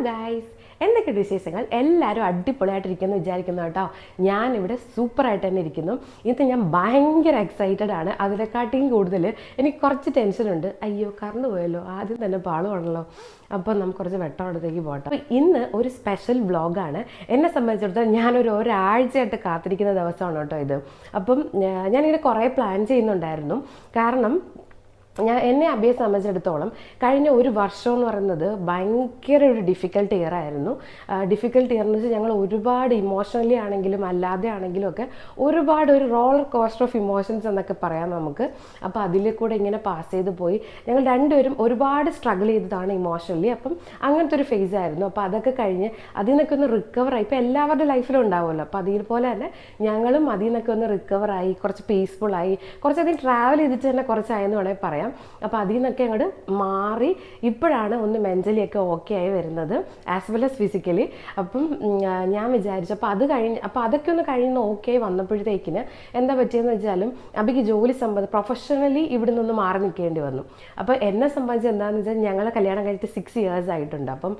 Guys, എന്തൊക്കെയുണ്ട് വിശേഷങ്ങൾ? എല്ലാവരും അടിപൊളിയായിട്ടിരിക്കുന്നു വിചാരിക്കുന്നു കേട്ടോ. ഞാനിവിടെ സൂപ്പറായിട്ട് തന്നെ ഇരിക്കുന്നു. ഇന്നത്തെ ഞാൻ ഭയങ്കര എക്സൈറ്റഡ് ആണ്. അതിനെക്കാട്ടിയും കൂടുതൽ എനിക്ക് കുറച്ച് ടെൻഷനുണ്ട്. അയ്യോ, കറന്നു പോയല്ലോ, ആദ്യം തന്നെ പാളുവാണല്ലോ. അപ്പോൾ നമുക്ക് കുറച്ച് വെട്ടമുള്ളത്തേക്ക് പോകട്ടെ. അപ്പോൾ ഇന്ന് ഒരു സ്പെഷ്യൽ വ്ളോഗാണ്. എന്നെ സംബന്ധിച്ചിടത്തോളം ഞാനൊരു ഒരാഴ്ചയായിട്ട് കാത്തിരിക്കുന്ന ദിവസമാണ് കേട്ടോ ഇത്. അപ്പം ഞാനിങ്ങനെ കുറേ പ്ലാൻ ചെയ്യുന്നുണ്ടായിരുന്നു. കാരണം എന്നെ അബിയെ സംബന്ധിച്ചിടത്തോളം കഴിഞ്ഞ ഒരു വർഷം എന്ന് പറയുന്നത് ഭയങ്കര ഒരു ഡിഫിക്കൽട്ട് ഇയർ ആയിരുന്നു. ഡിഫിക്കൽട്ട് ഇയർ എന്ന് വെച്ചാൽ ഞങ്ങൾ ഒരുപാട് ഇമോഷണലി ആണെങ്കിലും അല്ലാതെ ആണെങ്കിലും ഒക്കെ ഒരുപാട് ഒരു റോളർ കോസ്റ്റർ ഓഫ് ഇമോഷൻസ് എന്നൊക്കെ പറയാം നമുക്ക്. അപ്പോൾ അതിൽ കൂടെ ഇങ്ങനെ പാസ് ചെയ്ത് പോയി ഞങ്ങൾ രണ്ടുപേരും ഒരുപാട് സ്ട്രഗിൾ ചെയ്തതാണ് ഇമോഷണലി. അപ്പം അങ്ങനത്തെ ഒരു ഫേസ് ആയിരുന്നു. അപ്പോൾ അതൊക്കെ കഴിഞ്ഞ് അതിൽ നിന്നൊക്കെ ഒന്ന് റിക്കവറായി. ഇപ്പോൾ എല്ലാവരുടെ ലൈഫിലും ഉണ്ടാവുമല്ലോ. അപ്പോൾ അതേപോലെ തന്നെ ഞങ്ങളും അതിൽ നിന്നൊക്കെ ഒന്ന് റിക്കവറായി, കുറച്ച് പീസ്ഫുള്ളായി, കുറച്ചധികം ട്രാവൽ ചെയ്തിട്ട് തന്നെ കുറച്ചായെന്ന് വേണമെങ്കിൽ പറയാം. അപ്പോൾ അതിൽ നിന്നൊക്കെ അങ്ങോട്ട് മാറി ഇപ്പോഴാണ് ഒന്ന് മെൻ്റലി ഒക്കെ ഓക്കെ ആയി വരുന്നത്, ആസ് വെൽ ആസ് ഫിസിക്കലി. അപ്പം ഞാൻ വിചാരിച്ചു അപ്പോൾ അതൊക്കെ ഒന്ന് കഴിഞ്ഞ് ഓക്കെ ആയി വന്നപ്പോഴത്തേക്കിന് എന്താ പറ്റിയെന്ന് വെച്ചാലും അബിക്ക് ജോലി പ്രൊഫഷണലി ഇവിടെ നിന്ന് മാറി നിൽക്കേണ്ടി വന്നു. അപ്പോൾ എന്നെ സംബന്ധിച്ച് എന്താണെന്ന് വെച്ചാൽ ഞങ്ങളെ കല്യാണം കഴിഞ്ഞിട്ട് 6 years ആയിട്ടുണ്ട്. അപ്പം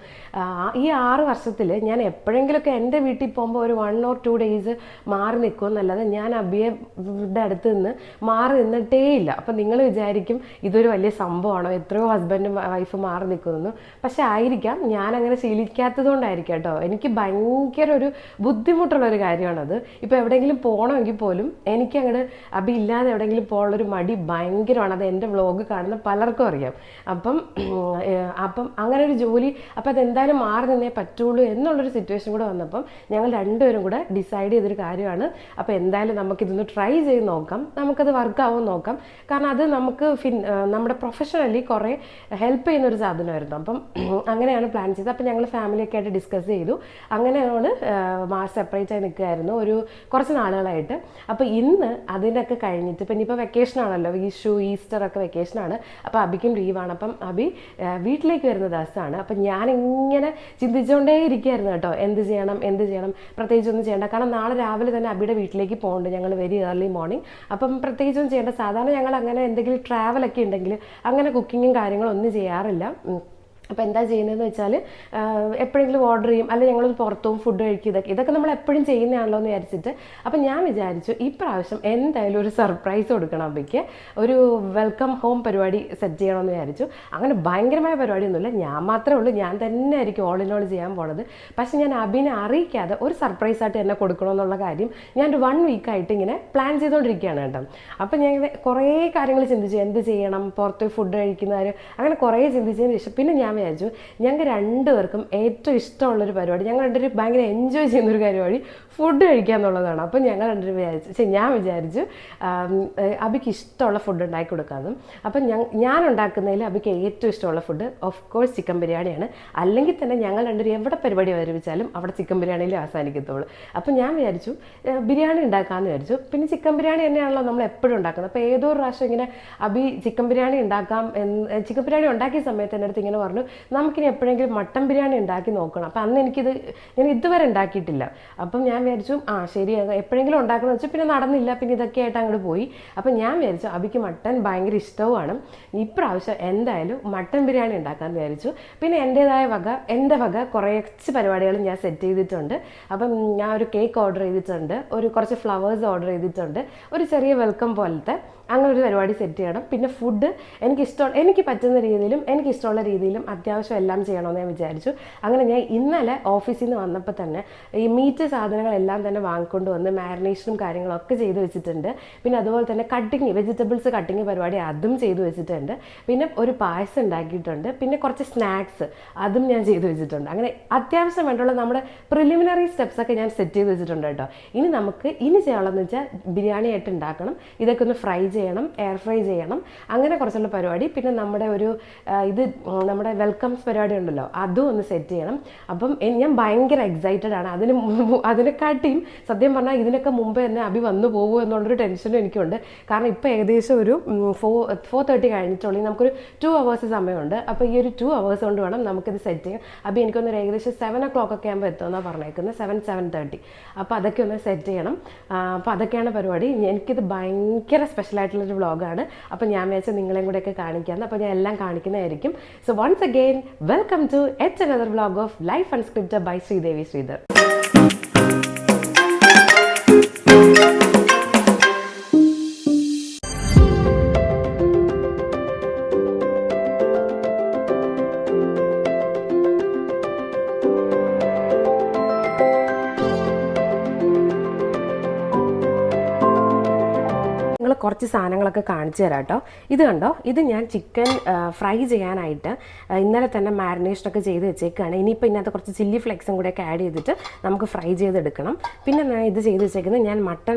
ഈ 6 വർഷത്തിൽ ഞാൻ എപ്പോഴെങ്കിലുമൊക്കെ എൻ്റെ വീട്ടിൽ പോകുമ്പോൾ ഒരു 1 or 2 days മാറി നിൽക്കുമെന്നല്ലാതെ ഞാൻ അബിയുടെ അടുത്ത് നിന്ന് മാറി നിന്നിട്ടേ ഇല്ല. അപ്പം നിങ്ങൾ വിചാരിക്കും ഇതൊരു വലിയ സംഭവമാണോ, എത്രയോ ഹസ്ബൻഡും വൈഫ് മാറി നിൽക്കുന്നു. പക്ഷെ ആയിരിക്കാം, ഞാനങ്ങനെ ശീലിക്കാത്തത് കൊണ്ടായിരിക്കാം കേട്ടോ. എനിക്ക് ഭയങ്കര ഒരു ബുദ്ധിമുട്ടുള്ളൊരു കാര്യമാണത്. ഇപ്പോൾ എവിടെയെങ്കിലും പോകണമെങ്കിൽ പോലും എനിക്ക് അങ്ങോട്ട് അബി ഇല്ലാതെ എവിടെയെങ്കിലും പോകാനുള്ളൊരു മടി ഭയങ്കരമാണ്. അത് എൻ്റെ വ്ളോഗ് കാണുന്ന പലർക്കും അറിയാം. അപ്പം അങ്ങനെ ഒരു ജോലി, അപ്പം അതെന്തായാലും മാറി നിന്നേ പറ്റുള്ളൂ എന്നുള്ളൊരു സിറ്റുവേഷൻ കൂടെ വന്നപ്പം ഞങ്ങൾ രണ്ടുപേരും കൂടെ ഡിസൈഡ് ചെയ്തൊരു കാര്യമാണ്. അപ്പോൾ എന്തായാലും നമുക്കിതൊന്ന് ട്രൈ ചെയ്ത് നോക്കാം, നമുക്കത് വർക്കാവും നോക്കാം. കാരണം അത് നമുക്ക് നമ്മുടെ പ്രൊഫഷണലി കുറേ ഹെൽപ്പ് ചെയ്യുന്നൊരു സാധനമായിരുന്നു. അപ്പം അങ്ങനെയാണ് പ്ലാൻ ചെയ്തത്. അപ്പം ഞങ്ങൾ ഫാമിലിയൊക്കെ ആയിട്ട് ഡിസ്കസ് ചെയ്തു. അങ്ങനെ ഞങ്ങൾ സെപ്പറേറ്റ് ആയി നിൽക്കുകയായിരുന്നു ഒരു കുറച്ച് നാളുകളായിട്ട്. അപ്പോൾ ഇന്ന് അതിനൊക്കെ കഴിഞ്ഞിട്ട് ഇപ്പം ഇനിയിപ്പോൾ വെക്കേഷനാണല്ലോ, വിഷു ഈസ്റ്റർ ഒക്കെ വെക്കേഷനാണ്. അപ്പോൾ അബിക്കും ലീവാണ്. അപ്പം അബി വീട്ടിലേക്ക് വരുന്ന ദിവസമാണ്. അപ്പം ഞാനിങ്ങനെ ചിന്തിച്ചുകൊണ്ടേ ഇരിക്കുകയായിരുന്നു കേട്ടോ, എന്ത് ചെയ്യണം, പ്രത്യേകിച്ചൊന്നും ചെയ്യേണ്ട. കാരണം നാളെ രാവിലെ തന്നെ അബിയുടെ വീട്ടിലേക്ക് പോകുന്നുണ്ട് ഞങ്ങൾ, വെരി ഏർലി മോർണിംഗ്. അപ്പം പ്രത്യേകിച്ചൊന്നും ചെയ്യേണ്ട. സാധാരണ ഞങ്ങൾ അങ്ങനെ എന്തെങ്കിലും ട്രാവലൊക്കെ ഉണ്ടെങ്കിൽ അങ്ങനെ കുക്കിങ്ങും കാര്യങ്ങളും ഒന്നും ചെയ്യാറില്ല. അപ്പോൾ എന്താ ചെയ്യുന്നതെന്ന് വെച്ചാൽ എപ്പോഴെങ്കിലും ഓർഡർ ചെയ്യും, അല്ലെങ്കിൽ ഞങ്ങൾ പുറത്തും ഫുഡ് കഴിക്കും. ഇതൊക്കെ നമ്മൾ എപ്പോഴും ചെയ്യുന്നതാണല്ലോ എന്ന് വിചാരിച്ചിട്ട് അപ്പം ഞാൻ വിചാരിച്ചു ഇപ്രാവശ്യം എന്തായാലും ഒരു സർപ്രൈസ് കൊടുക്കണം അബിക്ക്. ഒരു വെൽക്കം ഹോം പരിപാടി സെറ്റ് ചെയ്യണമെന്ന് വിചാരിച്ചു. അങ്ങനെ ഭയങ്കരമായ പരിപാടിയൊന്നുമില്ല, ഞാൻ മാത്രമേ ഉള്ളൂ, ഞാൻ തന്നെ ആയിരിക്കും ഓൾ ഇൻ ഓൾ ചെയ്യാൻ പോണത്. പക്ഷെ ഞാൻ അബിനെ അറിയിക്കാതെ ഒരു സർപ്രൈസായിട്ട് എന്നെ കൊടുക്കണമെന്നുള്ള കാര്യം ഞാനൊരു 1 week ഇങ്ങനെ പ്ലാൻ ചെയ്തുകൊണ്ടിരിക്കുകയാണ് കേട്ടോ. അപ്പം ഞാൻ കുറേ കാര്യങ്ങൾ ചിന്തിച്ചു, എന്ത് ചെയ്യണം, പുറത്ത് ഫുഡ് കഴിക്കുന്നവർ, അങ്ങനെ കുറേ ചിന്തിച്ചതിന് ശേഷം പിന്നെ ഞാൻ വിചാരിച്ചു ഞങ്ങൾക്ക് രണ്ടുപേർക്കും ഏറ്റവും ഇഷ്ടമുള്ളൊരു പരിപാടി, ഞങ്ങൾ രണ്ടുപേരും ഭയങ്കര എൻജോയ് ചെയ്യുന്നൊരു പരിപാടി ഫുഡ് കഴിക്കുക എന്നുള്ളതാണ്. അപ്പം ഞാൻ വിചാരിച്ചു അബിക്ക് ഇഷ്ടമുള്ള ഫുഡ് ഉണ്ടാക്കി കൊടുക്കാമെന്നും. അപ്പം ഞാൻ ഉണ്ടാക്കുന്നതിൽ അബിക്ക് ഏറ്റവും ഇഷ്ടമുള്ള ഫുഡ് ഓഫ് കോഴ്സ് ചിക്കൻ ബിരിയാണിയാണ്. അല്ലെങ്കിൽ തന്നെ ഞങ്ങൾ രണ്ടുപേരും എവിടെ പരിപാടി അവതരിപ്പിച്ചാലും അവിടെ ചിക്കൻ ബിരിയാണിയിൽ അവസാനിക്കത്തുള്ളൂ. അപ്പം ഞാൻ വിചാരിച്ചു ബിരിയാണി ഉണ്ടാക്കാമെന്ന് വിചാരിച്ചു. പിന്നെ ചിക്കൻ ബിരിയാണി തന്നെയാണല്ലോ നമ്മൾ എപ്പോഴും ഉണ്ടാക്കുന്നത്. അപ്പോൾ ഏതോ ഒരു പ്രാവശ്യം ഇങ്ങനെ അബി ചിക്കൻ ബിരിയാണി ഉണ്ടാക്കിയ സമയത്ത് എൻ്റെ അടുത്ത് ഇങ്ങനെ പറഞ്ഞു, നമുക്കിനി എപ്പോഴെങ്കിലും മട്ടൻ ബിരിയാണി ഉണ്ടാക്കി നോക്കണം. അപ്പം അന്ന് ഞാൻ ഇതുവരെ ഉണ്ടാക്കിയിട്ടില്ല. അപ്പം ഞാൻ വിചാരിച്ചു ശരി, എപ്പോഴെങ്കിലും ഉണ്ടാക്കണമെന്ന് വെച്ചാൽ പിന്നെ നടന്നില്ല, പിന്നെ ഇതൊക്കെ ആയിട്ട് അങ്ങോട്ട് പോയി. അപ്പം ഞാൻ വിചാരിച്ചു അബിക്ക് മട്ടൻ ഭയങ്കര ഇഷ്ടവുമാണ്, ഇപ്രാവശ്യം എന്തായാലും മട്ടൻ ബിരിയാണി ഉണ്ടാക്കാമെന്ന് വിചാരിച്ചു. പിന്നെ എൻ്റെ വക കുറച്ച് പരിപാടികൾ ഞാൻ സെറ്റ് ചെയ്തിട്ടുണ്ട്. അപ്പം ഞാൻ ഒരു കേക്ക് ഓർഡർ ചെയ്തിട്ടുണ്ട്, കുറച്ച് ഫ്ലവേഴ്സ് ഓർഡർ ചെയ്തിട്ടുണ്ട്, ഒരു ചെറിയ വെൽക്കം പോലത്തെ അങ്ങനെ ഒരു പരിപാടി സെറ്റ് ചെയ്യണം. പിന്നെ ഫുഡ് എനിക്ക് പറ്റുന്ന രീതിയിലും എനിക്കിഷ്ടമുള്ള രീതിയിലും അത്യാവശ്യം എല്ലാം ചെയ്യണമെന്ന് ഞാൻ വിചാരിച്ചു. അങ്ങനെ ഞാൻ ഇന്നലെ ഓഫീസിൽ നിന്ന് വന്നപ്പോൾ തന്നെ ഈ മീറ്റ് സാധനങ്ങളെല്ലാം തന്നെ വാങ്ങിക്കൊണ്ട് വന്ന് മാരിനേഷനും കാര്യങ്ങളൊക്കെ ചെയ്ത് വെച്ചിട്ടുണ്ട്. പിന്നെ അതുപോലെ തന്നെ വെജിറ്റബിൾസ് കട്ടിങ് പരിപാടി അതും ചെയ്ത് വെച്ചിട്ടുണ്ട്. പിന്നെ ഒരു പായസം ഉണ്ടാക്കിയിട്ടുണ്ട്. പിന്നെ കുറച്ച് സ്നാക്സ് അതും ഞാൻ ചെയ്ത് വെച്ചിട്ടുണ്ട്. അങ്ങനെ അത്യാവശ്യം വേണ്ടുള്ള നമ്മുടെ പ്രിലിമിനറി സ്റ്റെപ്സൊക്കെ ഞാൻ സെറ്റ് ചെയ്ത് വെച്ചിട്ടുണ്ട് കേട്ടോ. ഇനി ചെയ്യാനുള്ളതെന്ന് വെച്ചാൽ ബിരിയാണി ആയിട്ട് ഉണ്ടാക്കണം, ഇതൊക്കെ ഒന്ന് ഫ്രൈ ചെയ്യണം, എയർ ഫ്രൈ ചെയ്യണം, അങ്ങനെ കുറച്ചുള്ള പരിപാടി. പിന്നെ നമ്മുടെ വെൽക്കംസ് പരിപാടി ഉണ്ടല്ലോ, അതും ഒന്ന് സെറ്റ് ചെയ്യണം. അപ്പം ഞാൻ ഭയങ്കര എക്സൈറ്റഡ് ആണ്. അതിനെക്കാട്ടിയും സത്യം പറഞ്ഞാൽ ഇതിനൊക്കെ മുമ്പ് തന്നെ അബി വന്നു പോകുമോ എന്നുള്ളൊരു ടെൻഷനും എനിക്കുണ്ട്. കാരണം ഇപ്പോൾ ഏകദേശം ഒരു 4:30 കഴിഞ്ഞിട്ടുള്ളൂ, നമുക്കൊരു 2 hours സമയമുണ്ട്. അപ്പോൾ ഈ ഒരു 2 hours കൊണ്ട് വേണം നമുക്കിത് സെറ്റ് ചെയ്യാൻ. അബി എനിക്കൊന്നൊരു ഏകദേശം 7 o'clock ഒക്കെ ആകുമ്പോൾ എത്തുമെന്നാണ് പറഞ്ഞേക്കുന്നത്, 7:30. അപ്പോൾ അതൊക്കെ ഒന്ന് സെറ്റ് ചെയ്യണം. അപ്പോൾ അതൊക്കെയാണ് പരിപാടി. എനിക്കിത് ഭയങ്കര സ്പെഷ്യലായിട്ട് ആയിട്ടുള്ളൊരു വ്ളോഗാണ്. അപ്പോൾ ഞാൻ വിചാരിച്ചാൽ നിങ്ങളെയും കൂടെയൊക്കെ കാണിക്കാമെന്ന്. അപ്പോൾ ഞാൻ എല്ലാം കാണിക്കുന്നതായിരിക്കും. So once again welcome to yet another vlog of life unscripted by Sridevi Sridhar. കുറച്ച് സാധനങ്ങളൊക്കെ കാണിച്ചു തരാം കേട്ടോ. ഇത് കണ്ടോ, ഇത് ഞാൻ ചിക്കൻ ഫ്രൈ ചെയ്യാനായിട്ട് ഇന്നലെ തന്നെ മാരിനേഷനൊക്കെ ചെയ്ത് വെച്ചേക്കാണ്. ഇനിയിപ്പോൾ ഇതിനകത്ത് കുറച്ച് ചില്ലി ഫ്ലെക്സും കൂടെയൊക്കെ ആഡ് ചെയ്തിട്ട് നമുക്ക് ഫ്രൈ ചെയ്തെടുക്കണം. പിന്നെ ഞാൻ ഇത് ചെയ്ത് വെച്ചേക്കുന്നത്, ഞാൻ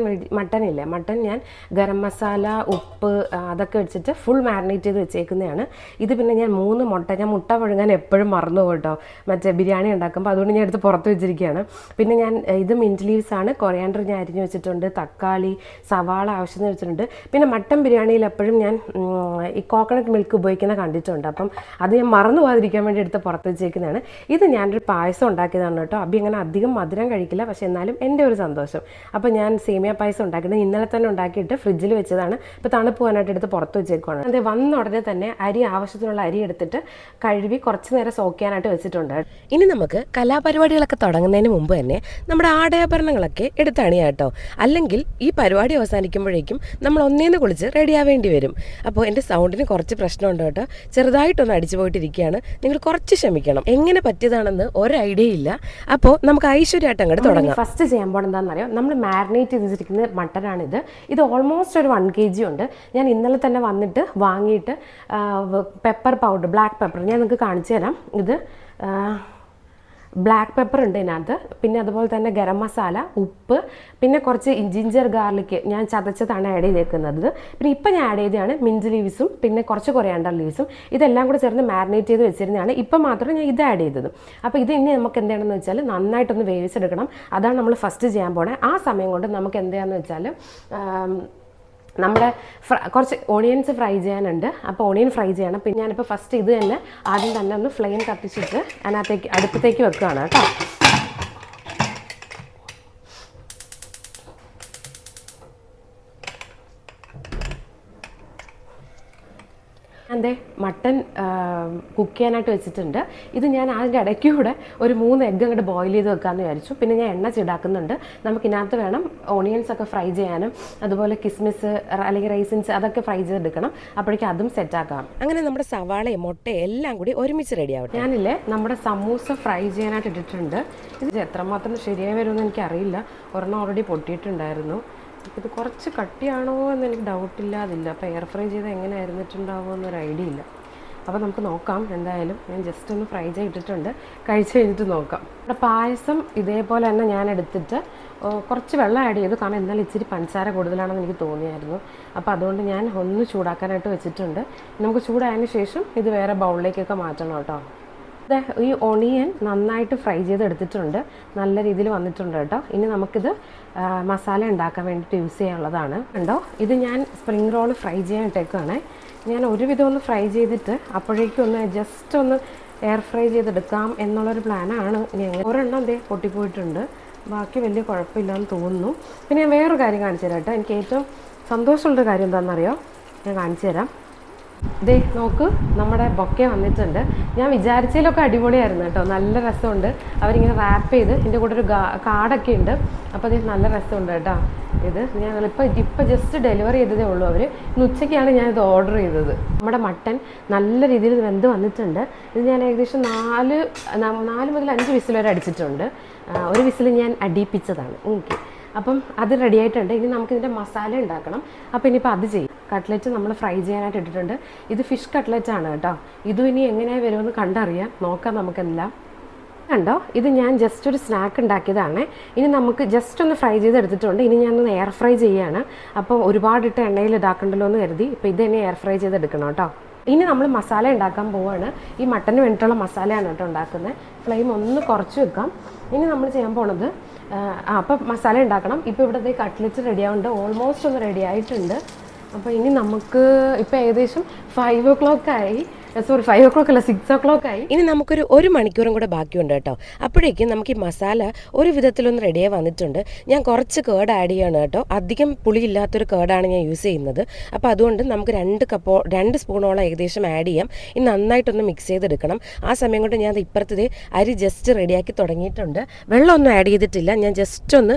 മട്ടൻ ഞാൻ ഗരം മസാല, ഉപ്പ് അതൊക്കെ വെച്ചിട്ട് ഫുൾ മാരിനേറ്റ് ചെയ്ത് വെച്ചേക്കുന്നതാണ്. ഇത് പിന്നെ ഞാൻ 3 മുട്ട, ഞാൻ മുട്ട പുഴുങ്ങാൻ എപ്പോഴും മറന്നു കേട്ടോ മറ്റേ ബിരിയാണി ഉണ്ടാക്കുമ്പോൾ, അതുകൊണ്ട് ഞാൻ എടുത്ത് പുറത്ത് വെച്ചിരിക്കുകയാണ്. പിന്നെ ഞാൻ ഇത് മിൻറ്റ് ലീവ്സ് ആണ്, കൊറിയാണ്ടർ ഞാൻ അരിഞ്ഞ് വെച്ചിട്ടുണ്ട്, തക്കാളി, സവാള ആവശ്യത്തിന് വെച്ചിട്ടുണ്ട്. പിന്നെ മട്ടൻ ബിരിയാണിയിൽ എപ്പോഴും ഞാൻ ഈ കോക്കനട്ട് മിൽക്ക് ഉപയോഗിക്കുന്ന കണ്ടിട്ടുണ്ട്. അപ്പം അത് ഞാൻ മറന്നു പോകാതിരിക്കാൻ വേണ്ടി എടുത്ത് പുറത്ത് വെച്ചേക്കുന്നതാണ്. ഇത് ഞാനൊരു പായസം ഉണ്ടാക്കിയതാണ് കേട്ടോ. അബി അങ്ങനെ അധികം മധുരം കഴിക്കില്ല, പക്ഷേ എന്നാലും എൻ്റെ ഒരു സന്തോഷം. അപ്പോൾ ഞാൻ സേമിയ പായസം ഉണ്ടാക്കിയിട്ട് ഇന്നലെ തന്നെ ഉണ്ടാക്കിയിട്ട് ഫ്രിഡ്ജിൽ വെച്ചതാണ്. ഇപ്പോൾ തണുപ്പ് പോകാനായിട്ട് എടുത്ത് പുറത്ത് വെച്ചേക്കുവാണ്. അത് വന്ന ഉടനെ തന്നെ ആവശ്യത്തിനുള്ള അരി എടുത്തിട്ട് കഴുകി കുറച്ച് നേരം സോക്ക് ചെയ്യാനായിട്ട് വെച്ചിട്ടുണ്ട്. ഇനി നമുക്ക് കലാപരിപാടികളൊക്കെ തുടങ്ങുന്നതിന് മുമ്പ് തന്നെ നമ്മുടെ ആടയാഭരണങ്ങളൊക്കെ എടുത്തണിയാം കേട്ടോ. അല്ലെങ്കിൽ ഈ പരിപാടി അവസാനിക്കുമ്പോഴേക്കും നമ്മൾ ഒന്നേന്ന് കുളിച്ച് റെഡി ആവേണ്ടി വരും. അപ്പോൾ എൻ്റെ സൗണ്ടിന് കുറച്ച് പ്രശ്നമുണ്ട് കേട്ടോ, ചെറുതായിട്ടൊന്ന് അടിച്ചു പോയിട്ടിരിക്കുകയാണ്. നിങ്ങൾ കുറച്ച് ക്ഷമിക്കണം. എങ്ങനെ പറ്റിയതാണെന്ന് ഒരു ഐഡിയ ഇല്ല. അപ്പോൾ നമുക്ക് ഐശ്വര്യമായിട്ട് അങ്ങോട്ട് തുടങ്ങാം. ഫസ്റ്റ് ചെയ്യാൻ പോകുന്നത് എന്താണെന്നറിയോ, നമ്മൾ മാരിനേറ്റ് ചെയ്ത് വെച്ചിരിക്കുന്ന മട്ടനാണിത്. ഇത് ഓൾമോസ്റ്റ് ഒരു 1 kg ഉണ്ട്. ഞാൻ ഇന്നലെ തന്നെ വന്നിട്ട് വാങ്ങിയിട്ട് പെപ്പർ പൗഡർ, ബ്ലാക്ക് പെപ്പർ ഞാൻ നിങ്ങൾക്ക് കാണിച്ചു തരാം. ഇത് ബ്ലാക്ക് പെപ്പർ ഉണ്ട് ഇതിനകത്ത്. പിന്നെ അതുപോലെ തന്നെ ഗരം മസാല, ഉപ്പ്, പിന്നെ കുറച്ച് ജിഞ്ചർ ഗാർലിക് ഞാൻ ചതച്ചതാണ് ആഡ് ചെയ്തേക്കുന്നത്. പിന്നെ ഇപ്പം ഞാൻ ആഡ് ചെയ്തതാണ് മിൻറ്റ് ലീവ്സും പിന്നെ കുറച്ച് കൊറിയാണ്ടർ ലീവ്സും. ഇതെല്ലാം കൂടെ ചേർന്ന് മാരിനേറ്റ് ചെയ്ത് വെച്ചിരുന്നതാണ്. ഇപ്പം മാത്രം ഞാൻ ഇത് ആഡ് ചെയ്തത്. അപ്പോൾ ഇത് ഇനി നമുക്ക് എന്താണെന്ന് വെച്ചാൽ നന്നായിട്ടൊന്ന് വേവിച്ചെടുക്കണം. അതാണ് നമ്മൾ ഫസ്റ്റ് ചെയ്യാൻ പോണേ. ആ സമയം കൊണ്ട് നമുക്ക് എന്താണെന്ന് വെച്ചാൽ നമ്മുടെ കുറച്ച് ഓണിയൻസ് ഫ്രൈ ചെയ്യാനുണ്ട്. അപ്പോൾ ഓണിയൻ ഫ്രൈ ചെയ്യണം. പിന്നെ ഞാനിപ്പോൾ ഫസ്റ്റ് ഇത് തന്നെ ആദ്യം തന്നെ ഒന്ന് ഫ്ലെയിം കത്തിച്ചിട്ട് അതിനകത്തേക്ക് അടുപ്പത്തേക്ക് വെക്കുകയാണ് കേട്ടോ. അതെ, മട്ടൻ കുക്ക് ചെയ്യാനായിട്ട് വെച്ചിട്ടുണ്ട്. ഇത് ഞാൻ അതിൻ്റെ ഇടയ്ക്ക് കൂടെ ഒരു 3 എഗ്ഗ് അങ്ങോട്ട് ബോയിൽ ചെയ്ത് വെക്കാമെന്ന് വിചാരിച്ചു. പിന്നെ ഞാൻ എണ്ണ ചൂടാക്കുന്നുണ്ട്. നമുക്കിനകത്ത് വേണം ഓണിയൻസ് ഒക്കെ ഫ്രൈ ചെയ്യാനും, അതുപോലെ കിസ്മിസ് അല്ലെങ്കിൽ റൈസിൻസ് അതൊക്കെ ഫ്രൈ ചെയ്തെടുക്കണം. അപ്പോഴേക്കും അതും സെറ്റാക്കാം. അങ്ങനെ നമ്മുടെ സവാളയും മുട്ടയും എല്ലാം കൂടി ഒരുമിച്ച് റെഡി ആവട്ടെ. ഞാനില്ലേ നമ്മുടെ സമൂസ ഫ്രൈ ചെയ്യാനായിട്ട് ഇട്ടിട്ടുണ്ട്. ഇത് എത്രമാത്രം ശരിയായി വരുമെന്ന് എനിക്കറിയില്ല. ഒരെണ്ണം ഓൾറെഡി പൊട്ടിയിട്ടുണ്ടായിരുന്നു. ഇത് കുറച്ച് കട്ടിയാണോ എന്ന് എനിക്ക് ഡൗട്ടില്ലാതില്ല. അപ്പോൾ എയർ ഫ്രൈ ചെയ്ത് എങ്ങനെ ആയിരുന്നിട്ടുണ്ടാവുമോ എന്നൊരു ഐഡിയ ഇല്ല. അപ്പോൾ നമുക്ക് നോക്കാം. എന്തായാലും ഞാൻ ജസ്റ്റ് ഒന്ന് ഫ്രൈ ചെയ്തിട്ടുണ്ട്. കഴിച്ച് കഴിഞ്ഞിട്ട് നോക്കാം. ഇവിടെ പായസം ഇതേപോലെ തന്നെ ഞാൻ എടുത്തിട്ട് കുറച്ച് വെള്ളം ആഡ് ചെയ്തു. കാരണം എന്നാലും ഇച്ചിരി പഞ്ചസാര കൂടുതലാണെന്ന് എനിക്ക് തോന്നിയായിരുന്നു. അപ്പോൾ അതുകൊണ്ട് ഞാൻ ഒന്ന് ചൂടാക്കാനായിട്ട് വെച്ചിട്ടുണ്ട്. നമുക്ക് ചൂടായതിന് ശേഷം ഇത് വേറെ ബൗളിലേക്കൊക്കെ മാറ്റണം കേട്ടോ. ഈ ഓണിയൻ നന്നായിട്ട് ഫ്രൈ ചെയ്തെടുത്തിട്ടുണ്ട്. നല്ല രീതിയിൽ വന്നിട്ടുണ്ട് കേട്ടോ. ഇനി നമുക്കിത് മസാല ഉണ്ടാക്കാൻ വേണ്ടിയിട്ട് യൂസ് ചെയ്യാനുള്ളതാണ്. കണ്ടോ, ഇത് ഞാൻ സ്പ്രിംഗ് റോൾ ഫ്രൈ ചെയ്യാൻ ഇട്ടേക്കാണ്. ഞാൻ ഒരുവിധം ഒന്ന് ഫ്രൈ ചെയ്തിട്ട് അപ്പോഴേക്കും ഒന്ന് ജസ്റ്റ് ഒന്ന് എയർ ഫ്രൈ ചെയ്തെടുക്കാം എന്നുള്ളൊരു പ്ലാനാണ്. ഇനി അങ്ങനെ ഒരെണ്ണം പൊട്ടിപ്പോയിട്ടുണ്ട്. ബാക്കി വലിയ കുഴപ്പമില്ലെന്ന് തോന്നുന്നു. പിന്നെ ഞാൻ വേറൊരു കാര്യം കാണിച്ചു തരാം കേട്ടോ. എനിക്ക് ഏറ്റവും സന്തോഷമുള്ളൊരു കാര്യം എന്താണെന്നറിയോ, ഞാൻ കാണിച്ചു തരാം. ദേ നോക്ക്, നമ്മുടെ ബൊക്കെ വന്നിട്ടുണ്ട്. ഞാൻ വിചാരിച്ചതിലൊക്കെ അടിപൊളിയായിരുന്നു കേട്ടോ. നല്ല രസമുണ്ട്. അവരിങ്ങനെ റാപ്പ് ചെയ്ത് എൻ്റെ കൂടെ ഒരു കാർഡൊക്കെ ഉണ്ട്. അപ്പോൾ അത് നല്ല രസമുണ്ട് കേട്ടോ. ഇത് ഞാൻ ഇപ്പം ജസ്റ്റ് ഡെലിവറി ചെയ്തതേ ഉള്ളൂ. അവർ ഇന്ന് ഉച്ചയ്ക്കാണ് ഞാനിത് ഓർഡർ ചെയ്തത്. നമ്മുടെ മട്ടൻ നല്ല രീതിയിൽ വെന്ത് വന്നിട്ടുണ്ട്. ഇത് ഞാൻ ഏകദേശം 4 മുതൽ 5 വിസിൽ വരെ അടിച്ചിട്ടുണ്ട്. ഒരു വിസിൽ ഞാൻ അടിപ്പിച്ചതാണ്. ഓക്കെ, അപ്പം അത് റെഡി ആയിട്ടുണ്ട്. ഇനി നമുക്കിതിൻ്റെ മസാല ഉണ്ടാക്കണം. അപ്പോൾ ഇനിയിപ്പോൾ അത് ചെയ്യും. കട്ട്ലറ്റ് നമ്മൾ ഫ്രൈ ചെയ്യാനായിട്ട് ഇട്ടിട്ടുണ്ട്. ഇത് ഫിഷ് കട്ട്ലറ്റാണ് കേട്ടോ. ഇതും ഇനി എങ്ങനെയാണ് വരുമെന്ന് കണ്ടറിയാം. നോക്കാം നമുക്കെല്ലാം. കണ്ടോ, ഇത് ഞാൻ ജസ്റ്റ് ഒരു സ്നാക്ക് ഉണ്ടാക്കിയതാണ്. ഇനി നമുക്ക് ജസ്റ്റ് ഒന്ന് ഫ്രൈ ചെയ്തെടുത്തിട്ടുണ്ട്. ഇനി ഞാനൊന്ന് എയർ ഫ്രൈ ചെയ്യുകയാണ്. അപ്പോൾ ഒരുപാടിട്ട് എണ്ണയിൽ ഇതാക്കണ്ടല്ലോ എന്ന് കരുതി ഇപ്പോൾ ഇത് തന്നെ എയർ ഫ്രൈ ചെയ്തെടുക്കണം കേട്ടോ. ഇനി നമ്മൾ മസാല ഉണ്ടാക്കാൻ പോവുകയാണ്. ഈ മട്ടന് വേണ്ടിയിട്ടുള്ള മസാലയാണ് കേട്ടോ ഉണ്ടാക്കുന്നത്. ഫ്ലെയിം ഒന്ന് കുറച്ച് വെക്കാം. ഇനി നമ്മൾ ചെയ്യാൻ പോണത് അപ്പം മസാല ഉണ്ടാക്കണം. ഇപ്പോൾ ഇവിടുത്തെ കട്ട്ലറ്റ് റെഡി ആവുന്നുണ്ട്. ഓൾമോസ്റ്റ് ഒന്ന് റെഡി ആയിട്ടുണ്ട്. അപ്പോൾ ഇനി നമുക്ക് ഇപ്പോൾ ഏകദേശം 5 o'clock ആയി. സോറി 5 o'clock അല്ല 6 o'clock ആയി. ഇനി നമുക്കൊരു 1 മണിക്കൂറും കൂടെ ബാക്കിയുണ്ട് കേട്ടോ. അപ്പോഴേക്കും നമുക്ക് ഈ മസാല ഒരു വിധത്തിലൊന്ന് റെഡിയായി വന്നിട്ടുണ്ട്. ഞാൻ കുറച്ച് കേർഡ് ആഡ് ചെയ്യാണ് കേട്ടോ. അധികം പുളിയില്ലാത്തൊരു കേർഡാണ് ഞാൻ യൂസ് ചെയ്യുന്നത്. അപ്പോൾ അതുകൊണ്ട് നമുക്ക് 2 സ്പൂണോളം ഏകദേശം ആഡ് ചെയ്യാം. ഇനി നന്നായിട്ടൊന്ന് മിക്സ് ചെയ്തെടുക്കണം. ആ സമയം കൊണ്ട് ഞാൻ ഇപ്പുറത്തത് അരി ജസ്റ്റ് റെഡിയാക്കി തുടങ്ങിയിട്ടുണ്ട്. വെള്ളമൊന്നും ആഡ് ചെയ്തിട്ടില്ല. ഞാൻ ജസ്റ്റ് ഒന്ന്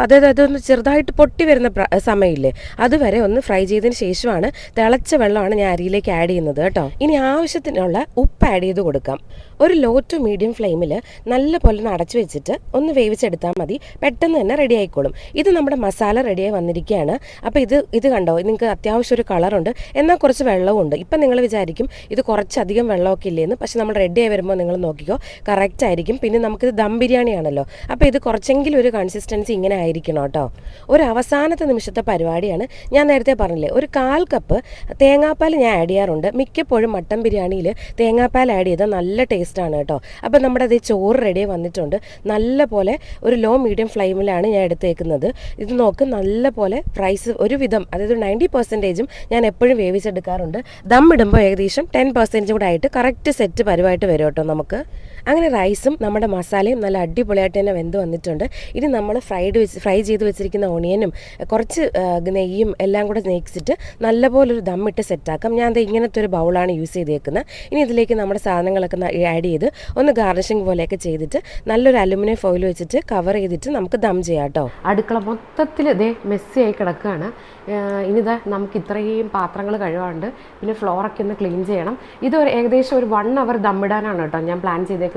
അതായത് അതൊന്ന് ചെറുതായിട്ട് പൊട്ടി വരുന്ന സമയമില്ലേ, അതുവരെ ഒന്ന് ഫ്രൈ ചെയ്തതിന് ശേഷമാണ് തിളച്ച വെള്ളമാണ് ഞാൻ അരിയിലേക്ക് ആഡ് ചെയ്യുന്നത് കേട്ടോ. ഇനി ആവശ്യത്തിനുള്ള ഉപ്പ് ആഡ് ചെയ്ത് കൊടുക്കാം. ഒരു ലോ ടു മീഡിയം ഫ്ലെയിമിൽ നല്ല പോലെ ഒന്ന് അടച്ചു വെച്ചിട്ട് ഒന്ന് വേവിച്ചെടുത്താൽ മതി. പെട്ടെന്ന് തന്നെ റെഡി ആയിക്കോളും. ഇത് നമ്മുടെ മസാല റെഡിയായി വന്നിരിക്കുകയാണ്. അപ്പോൾ ഇത് കണ്ടോ, നിങ്ങൾക്ക് അത്യാവശ്യം ഒരു കളറുണ്ട്, എന്നാൽ കുറച്ച് വെള്ളമുണ്ട്. ഇപ്പം നിങ്ങൾ വിചാരിക്കും ഇത് കുറച്ചധികം വെള്ളമൊക്കെ ഇല്ലേന്ന്. പക്ഷെ നമ്മൾ റെഡിയായി വരുമ്പോൾ നിങ്ങൾ നോക്കിക്കോ, കറക്റ്റ് ആയിരിക്കും. പിന്നെ നമുക്കിത് ദം ബിരിയാണിയാണല്ലോ, അപ്പോൾ ഇത് കുറച്ചെങ്കിലും ഒരു കൺസിസ്റ്റൻസി ഇങ്ങനെ ആയിരിക്കണം കേട്ടോ. ഒരു അവസാനത്തെ നിമിഷത്തെ പരിപാടിയാണ്. ഞാൻ നേരത്തെ പറഞ്ഞില്ലേ, ഒരു 1/4 കപ്പ് തേങ്ങാപ്പാൽ ഞാൻ ആഡ് ചെയ്യാറുണ്ട്. മിക്കപ്പോഴും മട്ടൻ ബിരിയാണിയിൽ തേങ്ങാപ്പാൽ ആഡ് ചെയ്താൽ നല്ല ടേസ്റ്റാണ് കേട്ടോ. അപ്പോൾ നമ്മുടെ അതേ ചോറ് റെഡി വന്നിട്ടുണ്ട്. നല്ല പോലെ ഒരു ലോ മീഡിയം ഫ്ലെയിമിലാണ് ഞാൻ എടുത്തേക്കുന്നത്. ഇത് നോക്ക്, നല്ല പോലെ ഫ്രൈസ് ഒരുവിധം, അതായത് 90% ഞാൻ എപ്പോഴും വേവിച്ചെടുക്കാറുണ്ട്. ദം ഇടുമ്പോൾ ഏകദേശം 10% കൂടെ ആയിട്ട് കറക്റ്റ് സെറ്റ് പരുവായിട്ട് വരും കേട്ടോ നമുക്ക്. അങ്ങനെ റൈസും നമ്മുടെ മസാലയും നല്ല അടിപൊളിയായിട്ട് തന്നെ വെന്ത് വന്നിട്ടുണ്ട്. ഇനി നമ്മൾ ഫ്രൈ ചെയ്ത് വെച്ചിരിക്കുന്ന ഓണിയനും കുറച്ച് നെയ്യും എല്ലാം കൂടെ നെയ്ച്ചിട്ട് നല്ലപോലെ ഒരു ദമ്മിട്ട് സെറ്റാക്കാം. ഞാൻ ഇങ്ങനത്തെ ഒരു ബൗളാണ് യൂസ് ചെയ്തേക്കുന്നത്. ഇനി ഇതിലേക്ക് നമ്മുടെ സാധനങ്ങളൊക്കെ ആഡ് ചെയ്ത് ഒന്ന് ഗാർണിഷിങ് പോലെയൊക്കെ ചെയ്തിട്ട് നല്ലൊരു അലുമിനിയം ഫോയിൽ വെച്ചിട്ട് കവർ ചെയ്തിട്ട് നമുക്ക് ദം ചെയ്യാം കേട്ടോ. അടുക്കള മൊത്തത്തിൽ ഇതേ മെസ്സിയായി കിടക്കുകയാണ്. ഇനിതാ നമുക്ക് ഇത്രയും പാത്രങ്ങൾ കഴുകാറുണ്ട്. പിന്നെ ഫ്ലോറൊക്കെ ഒന്ന് ക്ലീൻ ചെയ്യണം. ഇത് ഏകദേശം ഒരു 1 hour ദമ്മിടാനാണ് കേട്ടോ ഞാൻ പ്ലാൻ ചെയ്തേക്കുന്നത്.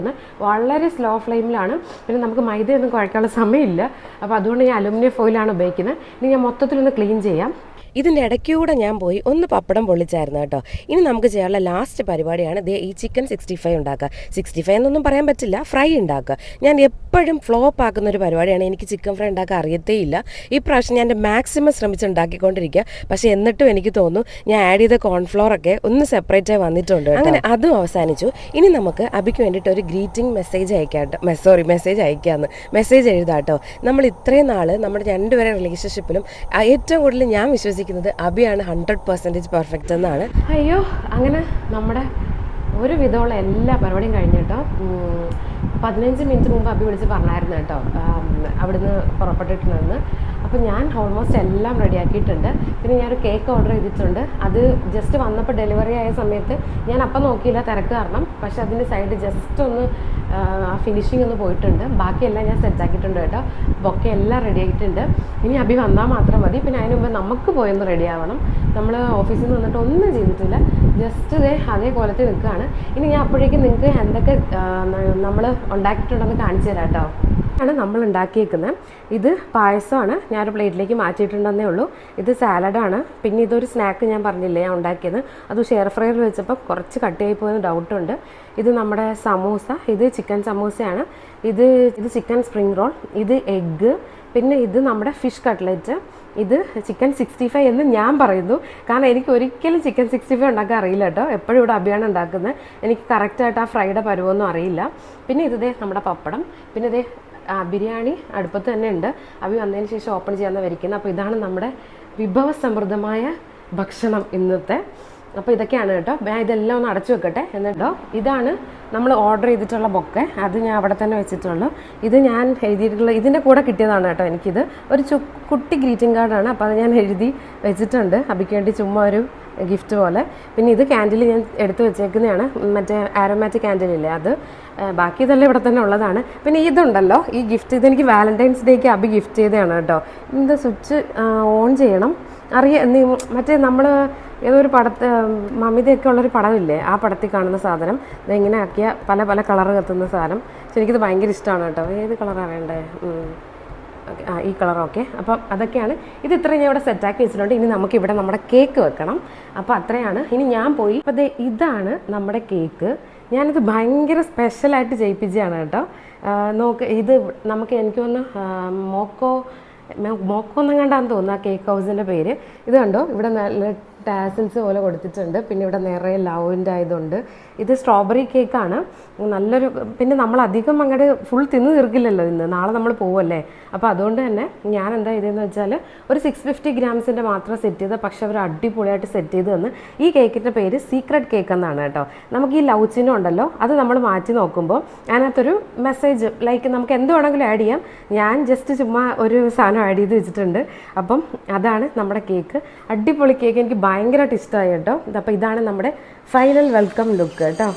വളരെ സ്ലോ ഫ്ലെയിമിലാണ്. പിന്നെ നമുക്ക് മൈദയൊന്നും കുഴക്കാനുള്ള സമയമില്ല. അപ്പോൾ അതുകൊണ്ട് ഞാൻ അലുമിനിയം ഫോയിലാണ് ഉപയോഗിക്കുന്നത്. ഇനി ഞാൻ മൊത്തത്തിലൊന്ന് ക്ലീൻ ചെയ്യാം. ഇതിൻ്റെ ഇടയ്ക്കൂടെ ഞാൻ പോയി ഒന്ന് പപ്പടം പൊള്ളിച്ചായിരുന്നു കേട്ടോ. ഇനി നമുക്ക് ചെയ്യാനുള്ള ലാസ്റ്റ് പരിപാടിയാണ് ഈ ചിക്കൻ 65 ഉണ്ടാക്കുക. 65 എന്നൊന്നും പറയാൻ പറ്റില്ല, ഫ്രൈ ഉണ്ടാക്കുക. ഞാൻ എപ്പോഴും ഫ്ലോപ്പ് ആക്കുന്ന ഒരു പരിപാടിയാണ്. എനിക്ക് ചിക്കൻ ഫ്രൈ ഉണ്ടാക്കാൻ അറിയത്തേയില്ല. ഈ പ്രാവശ്യം ഞാൻ എൻ്റെ മാക്സിമം ശ്രമിച്ച് ഉണ്ടാക്കിക്കൊണ്ടിരിക്കുക. പക്ഷേ എന്നിട്ടും എനിക്ക് തോന്നുന്നു ഞാൻ ആഡ് ചെയ്ത കോൺഫ്ലോറൊക്കെ ഒന്ന് സെപ്പറേറ്റായി വന്നിട്ടുണ്ട്. അങ്ങനെ അതും അവസാനിച്ചു. ഇനി നമുക്ക് അബിക്ക് വേണ്ടിയിട്ട് ഒരു ഗ്രീറ്റിംഗ് മെസ്സേജ് അയക്കാമെന്ന് മെസ്സേജ് എഴുതാട്ടോ. നമ്മൾ ഇത്രയും നാൾ നമ്മുടെ 2 പേരുടെ റിലേഷൻഷിപ്പിലും ഏറ്റവും കൂടുതൽ ഞാൻ വിശ്വസിക്കുന്നത് അബിയാണ് 100% പെർഫെക്റ്റ് എന്നാണ്. അയ്യോ, അങ്ങനെ നമ്മുടെ ഒരു വിധമുള്ള എല്ലാ പരിപാടിയും കഴിഞ്ഞിട്ടോ. 15 മിനിറ്റ് മുമ്പ് അബി വിളിച്ച് പറഞ്ഞായിരുന്നു കേട്ടോ അവിടുന്ന് പുറപ്പെട്ടിട്ടുണ്ടെന്ന്. അപ്പോൾ ഞാൻ ഓൾമോസ്റ്റ് എല്ലാം റെഡിയാക്കിയിട്ടുണ്ട്. പിന്നെ ഞാനൊരു കേക്ക് ഓർഡർ ചെയ്തിട്ടുണ്ട്. അത് ജസ്റ്റ് വന്നപ്പോൾ ഡെലിവറി ആയ സമയത്ത് ഞാൻ അപ്പം നോക്കിയില്ല, തിരക്ക് കാരണം. പക്ഷെ അതിൻ്റെ സൈഡ് ജസ്റ്റ് ഒന്ന് ഫിനിഷിംഗ് ഒന്ന് പോയിട്ടുണ്ട്. ബാക്കിയെല്ലാം ഞാൻ സെറ്റാക്കിയിട്ടുണ്ട് കേട്ടോ. ബൊക്കെ എല്ലാം റെഡി ആയിട്ടുണ്ട്. ഇനി അബി വന്നാൽ മാത്രം മതി. പിന്നെ അതിന് മുമ്പ് നമുക്ക് പോയൊന്ന് റെഡി ആവണം. നമ്മൾ ഓഫീസിൽ നിന്ന് വന്നിട്ട് ഒന്നും ചെയ്തിട്ടില്ല, ജസ്റ്റ് അതേ കോലത്തിൽ നിൽക്കുകയാണ്. ഇനി ഞാൻ അപ്പോഴേക്കും നിങ്ങൾക്ക് എന്തൊക്കെ നമ്മൾ ഉണ്ടാക്കിയിട്ടുണ്ടെന്ന് കാണിച്ചു തരാം കേട്ടോ. ആണ് നമ്മൾ ഉണ്ടാക്കിയേക്കുന്നത്. ഇത് പായസമാണ്, ഞാനൊരു പ്ലേറ്റിലേക്ക് മാറ്റിയിട്ടുണ്ടെന്നേ ഉള്ളൂ. ഇത് സാലഡാണ്. പിന്നെ ഇതൊരു സ്നാക്ക് ഞാൻ പറഞ്ഞില്ലേ ഞാൻ ഉണ്ടാക്കിയത്, അത് ഷെയർ ഫ്രയറിൽ വെച്ചപ്പോൾ കുറച്ച് കട്ടിയായി പോയെന്ന് ഡൗട്ടുണ്ട്. ഇത് നമ്മുടെ സമൂസ, ഇത് ചിക്കൻ സമൂസയാണ്. ഇത് ചിക്കൻ സ്പ്രിംഗ് റോൾ, ഇത് എഗ്ഗ്, പിന്നെ ഇത് നമ്മുടെ ഫിഷ് കട്ട്ലറ്റ്, ഇത് ചിക്കൻ 65 എന്ന് ഞാൻ പറയുന്നു. കാരണം എനിക്ക് ഒരിക്കലും ചിക്കൻ 65 ഉണ്ടാക്കാൻ അറിയില്ല കേട്ടോ. എപ്പോഴും ഇവിടെ അബിയാണ് ഉണ്ടാക്കുന്നത്. എനിക്ക് കറക്റ്റായിട്ട് ആ ഫ്രൈഡ് പരുവൊന്നും അറിയില്ല. പിന്നെ ഇത് നമ്മുടെ പപ്പടം, പിന്നെ ബിരിയാണി അടുപ്പത്ത് തന്നെ ഉണ്ട്. അബി വന്നതിന് ശേഷം ഓപ്പൺ ചെയ്യാമെന്ന് വരിക്കുന്നത്. അപ്പോൾ ഇതാണ് നമ്മുടെ വിഭവസമൃദ്ധമായ ഭക്ഷണം ഇന്നത്തെ. അപ്പോൾ ഇതൊക്കെയാണ് കേട്ടോ. ഞാൻ ഇതെല്ലാം ഒന്ന് അടച്ചു വെക്കട്ടെ. എന്നിട്ടോ ഇതാണ് നമ്മൾ ഓർഡർ ചെയ്തിട്ടുള്ള ബൊക്കെ. അത് ഞാൻ അവിടെ തന്നെ വെച്ചിട്ടുള്ളൂ. ഇത് ഞാൻ എഴുതിയിട്ടുള്ള ഇതിൻ്റെ കൂടെ കിട്ടിയതാണ് കേട്ടോ. എനിക്കിത് ഒരു കുട്ടി ഗ്രീറ്റിംഗ് കാർഡാണ്. അപ്പോൾ അത് ഞാൻ എഴുതി വെച്ചിട്ടുണ്ട് അബിക്ക് വേണ്ടി, ചുമ്മാ ഒരു ഗിഫ്റ്റ് പോലെ. പിന്നെ ഇത് ക്യാൻഡിൽ ഞാൻ എടുത്ത് വെച്ചേക്കുന്നതാണ്, മറ്റേ ആരോമാറ്റിക് ക്യാൻഡിലില്ലേ അത്. ബാക്കി ഇതെല്ലാം ഇവിടെ തന്നെ ഉള്ളതാണ്. പിന്നെ ഇതുണ്ടല്ലോ, ഈ ഗിഫ്റ്റ് ഇതെനിക്ക് വാലന്റൈൻസ് ഡേക്ക് അബി ഗിഫ്റ്റ് ചെയ്തതാണ് കേട്ടോ. ഇത് സ്വിച്ച് ഓൺ ചെയ്യണം, മറ്റേ നമ്മൾ ഏതൊരു മമിതയൊക്കെ ഉള്ളൊരു പടമില്ലേ, ആ പടത്തിൽ കാണുന്ന സാധനം. ഇതെങ്ങനെ ആക്കിയ പല പല കളറ് കത്തുന്ന സാധനം. പക്ഷെ എനിക്കിത് ഭയങ്കര ഇഷ്ടമാണ് കേട്ടോ. ഏത് കളറാണ് വേണ്ടേ? ഓക്കെ, ഈ കളർ ഓക്കെ. അപ്പം അതൊക്കെയാണ്. ഇത് ഇത്രയും ഞാൻ ഇവിടെ സെറ്റാക്കി വെച്ചിട്ടുണ്ട്. ഇനി നമുക്കിവിടെ നമ്മുടെ കേക്ക് വെക്കണം. അപ്പോൾ അത്രയാണ്. ഇനി ഞാൻ പോയി. അപ്പോൾ ഇതാണ് നമ്മുടെ കേക്ക്. ഞാനിത് ഭയങ്കര സ്പെഷ്യലായിട്ട് ചെയ്യിപ്പിച്ചതാണ് കേട്ടോ. ഇത് എനിക്ക് തോന്നുന്നു മോക്കോ എന്നും കണ്ടാന്ന് തോന്നുന്നു ആ കേക്ക് ഹൗസിൻ്റെ പേര്. ഇത് കണ്ടോ, ഇവിടെ നല്ല ടാസിൽസ് പോലെ കൊടുത്തിട്ടുണ്ട്. പിന്നെ ഇവിടെ നിറയെ ലവിൻ്റെ ആയതുകൊണ്ട് ഇത് സ്ട്രോബെറി കേക്കാണ്. നല്ലൊരു, പിന്നെ നമ്മൾ അധികം അങ്ങോട്ട് ഫുൾ തിന്ന് തീർക്കില്ലല്ലോ ഇന്ന്, നാളെ നമ്മൾ പോവല്ലേ. അപ്പോൾ അതുകൊണ്ട് തന്നെ ഞാൻ എന്താ ചെയ്തതെന്ന് വെച്ചാൽ ഒരു 650 ഗ്രാംസിൻ്റെ മാത്രം സെറ്റ് ചെയ്ത്, പക്ഷെ അവർ അടിപൊളിയായിട്ട് സെറ്റ് ചെയ്ത് തന്ന്. ഈ കേക്കിൻ്റെ പേര് സീക്രട്ട് കേക്ക് എന്നാണ് കേട്ടോ. നമുക്ക് ഈ ലവ് ചിഹ്നം ഉണ്ടല്ലോ അത് നമ്മൾ മാറ്റി നോക്കുമ്പോൾ അതിനകത്തൊരു മെസ്സേജ് ലൈക്ക് നമുക്ക് എന്ത് വേണമെങ്കിലും ആഡ് ചെയ്യാം. ഞാൻ ജസ്റ്റ് ചുമ്മാ ഒരു സാധനം ആഡ് ചെയ്ത് വെച്ചിട്ടുണ്ട്. അപ്പം അതാണ് നമ്മുടെ കേക്ക്. അടിപൊളി കേക്ക്, എനിക്ക് ഭയങ്കരമായിട്ട് ഇഷ്ടമായി കേട്ടോ. അപ്പോൾ ഇതാണ് നമ്മുടെ ഫൈനൽ വെൽക്കം ലുക്ക് കേട്ടോ.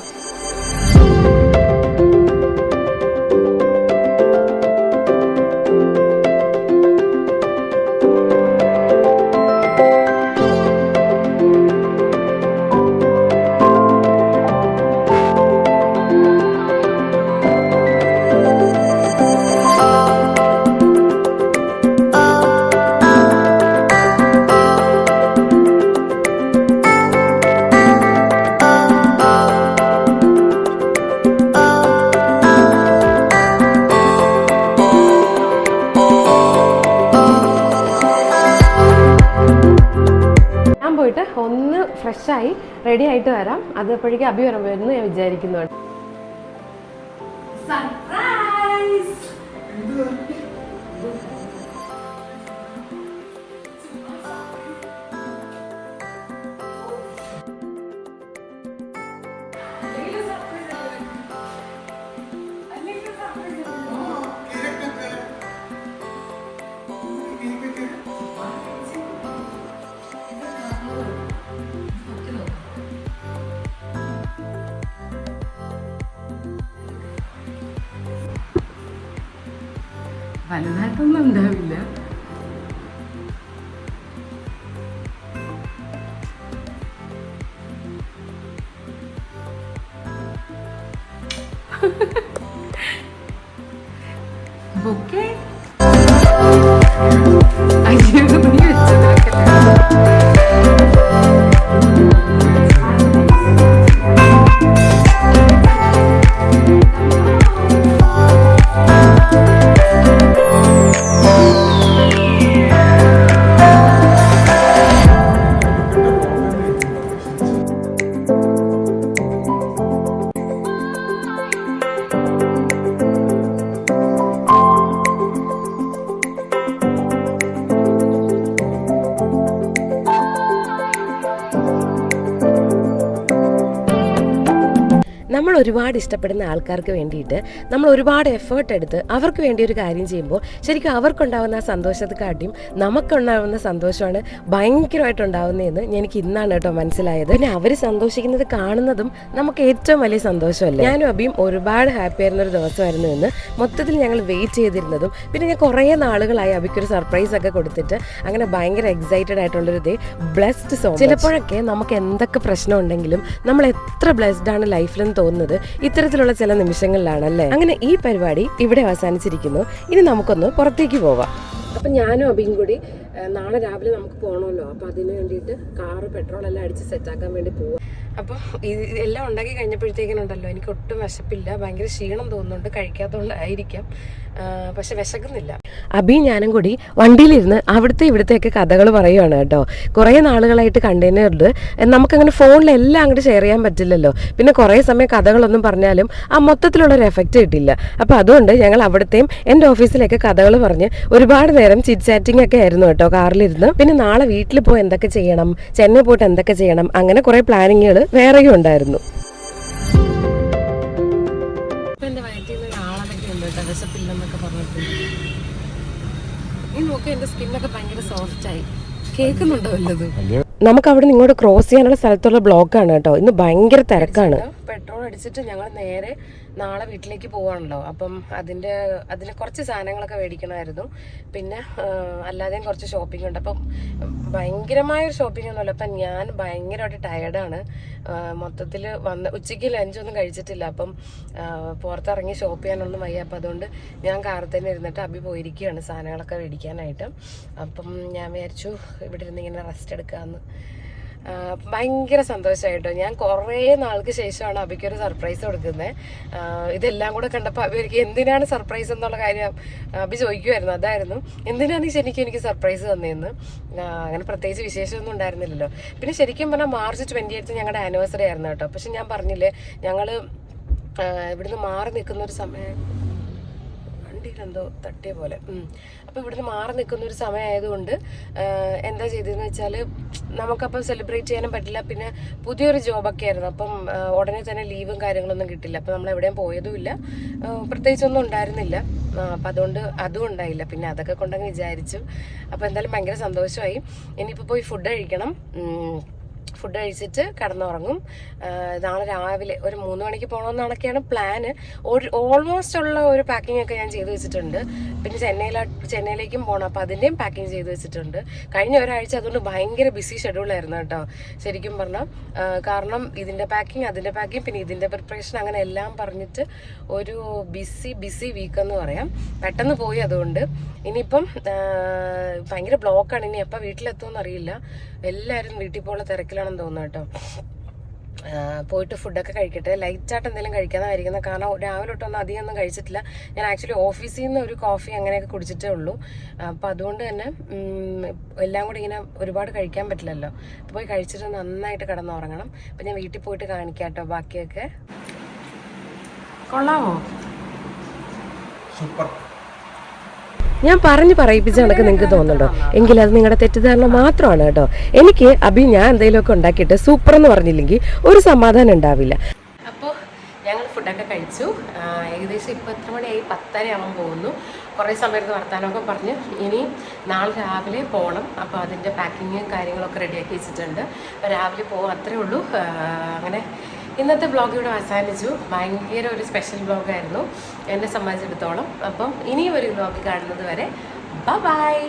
പോയിട്ട് ഒന്ന് ഫ്രഷായി റെഡി ആയിട്ട് വരാം. അതപ്പോഴേക്കും അഭി വരുമ്പോൾ ഞാൻ വിചാരിക്കുന്നുണ്ട്. വലുതായിട്ടൊന്നും ഉണ്ടാവില്ല. ബൊക്കെ നമ്മൾ ഒരുപാട് ഇഷ്ടപ്പെടുന്ന ആൾക്കാർക്ക് വേണ്ടിയിട്ട് നമ്മൾ ഒരുപാട് എഫേർട്ട് എടുത്ത് അവർക്ക് വേണ്ടി ഒരു കാര്യം ചെയ്യുമ്പോൾ ശരിക്കും അവർക്കുണ്ടാകുന്ന ആ സന്തോഷത്തെക്കാട്ടിയും നമുക്കുണ്ടാകുന്ന സന്തോഷമാണ് ഭയങ്കരമായിട്ടുണ്ടാകുന്നതെന്ന് എനിക്ക് ഇന്നാണ് കേട്ടോ മനസ്സിലായത്. പിന്നെ അവർ സന്തോഷിക്കുന്നത് കാണുന്നതും നമുക്ക് ഏറ്റവും വലിയ സന്തോഷമല്ലേ. ഞാനും അഭിയും ഒരുപാട് ഹാപ്പി ആയിരുന്നൊരു ദിവസമായിരുന്നു എന്ന് മൊത്തത്തിൽ ഞങ്ങൾ വെയിറ്റ് ചെയ്തിരുന്നതും. പിന്നെ ഞാൻ കുറേ നാളുകളായി അഭിക്കൊരു സർപ്രൈസ് ഒക്കെ കൊടുത്തിട്ട് അങ്ങനെ ഭയങ്കര എക്സൈറ്റഡ് ആയിട്ടുള്ളൊരു ഡേ. Blessed so. ചിലപ്പോഴൊക്കെ നമുക്ക് എന്തൊക്കെ പ്രശ്നം ഉണ്ടെങ്കിലും നമ്മൾ എത്ര ബ്ലെസ്ഡ് ആണ് ലൈഫിലെന്ന് തോന്നുന്നത് ഇത്തരത്തിലുള്ള ചില നിമിഷങ്ങളിലാണല്ലേ. അങ്ങനെ ഈ പരിപാടി ഇവിടെ അവസാനിച്ചിരിക്കുന്നു. ഇനി നമുക്കൊന്ന് പുറത്തേക്ക് പോവാം. അപ്പം ഞാനും അഭിയും കൂടി നാളെ രാവിലെ നമുക്ക് പോകണമല്ലോ. അപ്പം അതിന് വേണ്ടിയിട്ട് കാറ് പെട്രോളെല്ലാം അടിച്ച് സെറ്റാക്കാൻ വേണ്ടി പോവാം. അപ്പോൾ എല്ലാം ഉണ്ടാക്കി കഴിഞ്ഞപ്പോഴത്തേക്കിനുണ്ടല്ലോ എനിക്ക് ഒട്ടും വിശപ്പില്ല, ഭയങ്കര ക്ഷീണം തോന്നുന്നുണ്ട്. കഴിക്കാത്തതുകൊണ്ടായിരിക്കാം, പക്ഷെ വിശക്കുന്നില്ല. അഭി ഞാനും കൂടി വണ്ടിയിലിരുന്ന് അവിടുത്തെ ഇവിടുത്തെയൊക്കെ കഥകൾ പറയുകയാണ് കേട്ടോ. കുറേ നാളുകളായിട്ട് കണ്ടെയ്നറിൽ നമുക്കങ്ങനെ ഫോണിൽ എല്ലാം അങ്ങോട്ട് ഷെയർ ചെയ്യാൻ പറ്റില്ലല്ലോ. പിന്നെ കുറേ സമയം കഥകളൊന്നും പറഞ്ഞാലും ആ മൊത്തത്തിലുള്ളൊരു എഫക്റ്റ് കിട്ടില്ല. അപ്പോൾ അതുകൊണ്ട് ഞങ്ങൾ അവിടുത്തെയും എൻ്റെ ഓഫീസിലേക്ക് കഥകൾ പറഞ്ഞ് ഒരുപാട് നേരം ചിറ്റ് ചാറ്റിംഗ് ഒക്കെ ആയിരുന്നു കേട്ടോ കാറിലിരുന്ന്. പിന്നെ നാളെ വീട്ടിൽ പോയി എന്തൊക്കെ ചെയ്യണം, ചെന്നൈ പോയിട്ട് എന്തൊക്കെ ചെയ്യണം, അങ്ങനെ കുറേ പ്ലാനിങ്ങുകൾ വേറെയും ഉണ്ടായിരുന്നു. എൻ്റെ വയറ്റിൽ നിന്ന് ആളൊക്കെ ഉണ്ട് കേട്ടോ, വിശപ്പില്ലെന്നൊക്കെ പറഞ്ഞിട്ട്. ഈ നോക്കി എൻ്റെ സ്കിന്നൊക്കെ ഭയങ്കര സോഫ്റ്റായി. കേൾക്കുന്നുണ്ടോ വല്ലതും? നമുക്ക് അവിടെ നിന്ന് ഇങ്ങോട്ട് ക്രോസ് ചെയ്യാനുള്ള സ്ഥലത്തുള്ള ബ്ലോക്കാണ് കേട്ടോ. ഇന്ന് ഭയങ്കര തിരക്കാണ്. പെട്രോൾ അടിച്ചിട്ട് ഞങ്ങൾ നേരെ നാളെ വീട്ടിലേക്ക് പോവാണല്ലോ. അപ്പം അതിന് കുറച്ച് സാധനങ്ങളൊക്കെ മേടിക്കണമായിരുന്നു. പിന്നെ അല്ലാതെയും കുറച്ച് ഷോപ്പിംഗ് ഉണ്ട്. അപ്പം ഭയങ്കരമായൊരു ഷോപ്പിംഗ് ഒന്നുമല്ല. അപ്പം ഞാൻ ഭയങ്കരമായിട്ട് ടയർഡാണ്. മൊത്തത്തിൽ ഉച്ചയ്ക്ക് ലഞ്ചൊന്നും കഴിച്ചിട്ടില്ല. അപ്പം പുറത്തിറങ്ങി ഷോപ്പ് ചെയ്യാനൊന്നും വയ്യ. അപ്പം അതുകൊണ്ട് ഞാൻ കാറിൽ തന്നെ ഇരുന്നിട്ട് അഭി പോയിരിക്കുകയാണ് സാധനങ്ങളൊക്കെ മേടിക്കാനായിട്ട്. അപ്പം ഞാൻ വിചാരിച്ചു ഇവിടെ ഇരുന്ന് ഇങ്ങനെ റെസ്റ്റ് എടുക്കാമെന്ന്. ഭയങ്കര സന്തോഷമായിട്ടോ. ഞാൻ കുറേ നാൾക്ക് ശേഷമാണ് അബിക്കൊരു സർപ്രൈസ് കൊടുക്കുന്നത്. ഇതെല്ലാം കൂടെ കണ്ടപ്പോൾ അബിക്ക് എന്തിനാണ് സർപ്രൈസ് എന്നുള്ള കാര്യം അബി ചോദിക്കുമായിരുന്നു. അതായിരുന്നു, എന്തിനാണ് ശരിക്കും എനിക്ക് സർപ്രൈസ് തന്നതെന്ന്. അങ്ങനെ പ്രത്യേകിച്ച് വിശേഷമൊന്നും ഉണ്ടായിരുന്നില്ലല്ലോ. പിന്നെ ശരിക്കും പറഞ്ഞാൽ March 28 ഞങ്ങളുടെ ആനിവേഴ്സറി ആയിരുന്നു കേട്ടോ. പക്ഷെ ഞാൻ പറഞ്ഞില്ലേ, ഞങ്ങൾ ഇവിടുന്ന് മാറി നിൽക്കുന്ന ഒരു സമയം, വണ്ടിയിലെന്തോ തട്ടിയ പോലെ. അപ്പോൾ ഇവിടുന്ന് മാറി നിൽക്കുന്ന ഒരു സമയമായതുകൊണ്ട് എന്താ ചെയ്തതെന്ന് വെച്ചാൽ, നമുക്കപ്പം സെലിബ്രേറ്റ് ചെയ്യാനും പറ്റില്ല. പിന്നെ പുതിയൊരു ജോബൊക്കെ ആയിരുന്നു. അപ്പം ഉടനെ തന്നെ ലീവും കാര്യങ്ങളൊന്നും കിട്ടില്ല. അപ്പം നമ്മൾ എവിടെയും പോയതുമില്ല, പ്രത്യേകിച്ചൊന്നും ഉണ്ടായിരുന്നില്ല. അപ്പം അതുകൊണ്ട് അതും ഉണ്ടായില്ല. പിന്നെ അതൊക്കെ കൊണ്ടങ്ങ് വിചാരിച്ചു. അപ്പോൾ എന്തായാലും ഭയങ്കര സന്തോഷമായി. ഇനിയിപ്പോൾ പോയി ഫുഡ് കഴിക്കണം. ഫുഡ് കഴിച്ചിട്ട് കിടന്നുറങ്ങും. നാളെ രാവിലെ ഒരു 3 മണിക്ക് പോകണമെന്നാണൊക്കെയാണ് പ്ലാന്. ഓൾമോസ്റ്റ് ഉള്ള ഒരു പാക്കിംഗ് ഒക്കെ ഞാൻ ചെയ്ത് വെച്ചിട്ടുണ്ട്. പിന്നെ ചെന്നൈയിലേക്കും പോകണം. അപ്പോൾ അതിൻ്റെയും പാക്കിംഗ് ചെയ്ത് വെച്ചിട്ടുണ്ട്. കഴിഞ്ഞ ഒരാഴ്ച അതുകൊണ്ട് ഭയങ്കര ബിസി ഷെഡ്യൂളായിരുന്നു കേട്ടോ ശരിക്കും പറഞ്ഞാൽ. കാരണം ഇതിൻ്റെ പാക്കിംഗ്, അതിൻ്റെ പാക്കിംഗ്, പിന്നെ ഇതിൻ്റെ പ്രിപ്പറേഷൻ, അങ്ങനെ എല്ലാം പറഞ്ഞിട്ട് ഒരു ബിസി വീക്ക് എന്ന് പറയാം. പെട്ടെന്ന് പോയി. അതുകൊണ്ട് ഇനിയിപ്പം ഭയങ്കര ബ്ലോക്കാണ്. ഇനി എപ്പോൾ വീട്ടിലെത്തുമെന്ന് അറിയില്ല. എല്ലാവരും വീട്ടിൽ പോലുള്ള തിരക്കിലാണെന്ന് തോന്നുന്നു കേട്ടോ. പോയിട്ട് ഫുഡൊക്കെ കഴിക്കട്ടെ. ലൈറ്റായിട്ട് എന്തെങ്കിലും കഴിക്കാമെന്നായിരിക്കുന്നത്. കാരണം രാവിലെ തൊട്ടൊന്നും അധികം ഒന്നും കഴിച്ചിട്ടില്ല. ഞാൻ ആക്ച്വലി ഓഫീസിൽ നിന്ന് ഒരു കോഫി അങ്ങനെയൊക്കെ കുടിച്ചിട്ടേ ഉള്ളൂ. അപ്പോൾ അതുകൊണ്ട് തന്നെ എല്ലാം കൂടി ഇങ്ങനെ ഒരുപാട് കഴിക്കാൻ പറ്റില്ലല്ലോ. അപ്പോൾ പോയി കഴിച്ചിട്ട് നന്നായിട്ട് കിടന്നുറങ്ങണം. അപ്പം ഞാൻ വീട്ടിൽ പോയിട്ട് കാണിക്കാം കേട്ടോ ബാക്കിയൊക്കെ. കൊള്ളാമോ? സൂപ്പർ. ഞാൻ പറയിപ്പിച്ച കണക്ക് നിങ്ങൾക്ക് തോന്നുന്നുണ്ടോ? എങ്കിൽ അത് നിങ്ങളുടെ തെറ്റിദ്ധാരണ മാത്രമാണ് കേട്ടോ. എനിക്ക് അബി ഞാൻ എന്തെങ്കിലുമൊക്കെ ഉണ്ടാക്കിയിട്ട് സൂപ്പർ എന്ന് പറഞ്ഞില്ലെങ്കിൽ ഒരു സമാധാനം ഉണ്ടാവില്ല. അപ്പോൾ ഞങ്ങൾ ഫുഡൊക്കെ കഴിച്ചു. ഏകദേശം ഇപ്പോൾ എത്ര മണിയായി? 10:30 ആവാൻ പോകുന്നു. കുറേ സമയത്ത് വർത്താനമൊക്കെ പറഞ്ഞ് ഇനി നാളെ രാവിലെ പോകണം. അപ്പോൾ അതിൻ്റെ പാക്കിങ്ങും കാര്യങ്ങളൊക്കെ റെഡിയാക്കി വെച്ചിട്ടുണ്ട്. അപ്പോൾ രാവിലെ പോകും, അത്രേ ഉള്ളൂ. അങ്ങനെ ഇന്നത്തെ വ്ളോഗ് ഇവിടെ അവസാനിച്ചു. ഭയങ്കര ഒരു സ്പെഷ്യൽ വ്ളോഗായിരുന്നു എന്നെ സംബന്ധിച്ചിടത്തോളം. അപ്പം ഇനിയും ഒരു വ്ളോഗ് കാണുന്നത് വരെ ബൈ.